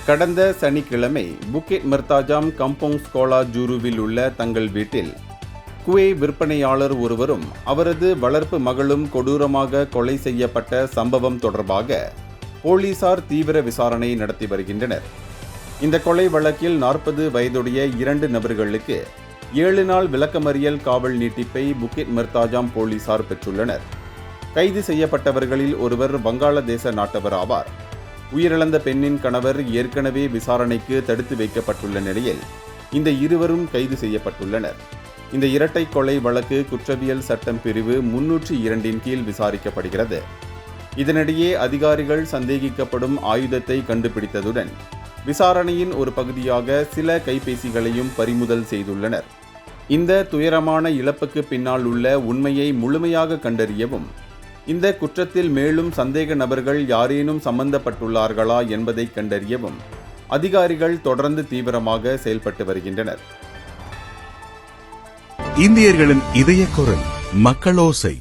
கடந்த சனிக்கிழமை புக்கெட் மெர்தாஜாம் கம்போங் ஸ்கோலா ஜூருவில் உள்ள தங்கள் வீட்டில் குவே விற்பனையாளர் ஒருவரும் அவரது வளர்ப்பு மகளும் கொடூரமாக கொலை செய்யப்பட்ட சம்பவம் தொடர்பாக போலீசார் தீவிர விசாரணை நடத்தி வருகின்றனர். இந்த கொலை வழக்கில் 40 வயதுடைய 2 நபர்களுக்கு 7 நாள் விளக்கமறியல் காவல் நீட்டிப்பை புக்கெட் மெர்தாஜாம் போலீசார் பெற்றுள்ளனர். கைது செய்யப்பட்டவர்களில் ஒருவர் வங்காளதேச நாட்டவர் ஆவார். உயிரிழந்த பெண்ணின் கணவர் ஏற்கனவே விசாரணைக்கு தடுத்து வைக்கப்பட்டுள்ள நிலையில் இந்த இருவரும் கைது செய்யப்பட்டுள்ளனர். இந்த இரட்டை கொலை வழக்கு குற்றவியல் சட்டம் பிரிவு 302 கீழ் விசாரிக்கப்படுகிறது. இதனிடையே அதிகாரிகள் சந்தேகிக்கப்படும் ஆயுதத்தை கண்டுபிடித்ததுடன் விசாரணையின் ஒரு பகுதியாக சில கைபேசிகளையும் பறிமுதல் செய்துள்ளனர். இந்த துயரமான இழப்புக்கு பின்னால் உள்ள உண்மையை முழுமையாக கண்டறியவும் இந்த குற்றத்தில் மேலும் சந்தேக நபர்கள் யாரேனும் சம்பந்தப்பட்டுள்ளார்களா என்பதை கண்டறியவும் அதிகாரிகள் தொடர்ந்து தீவிரமாக செயல்பட்டு வருகின்றனர். இந்தியர்களின் இதய குரல் மக்களோசை.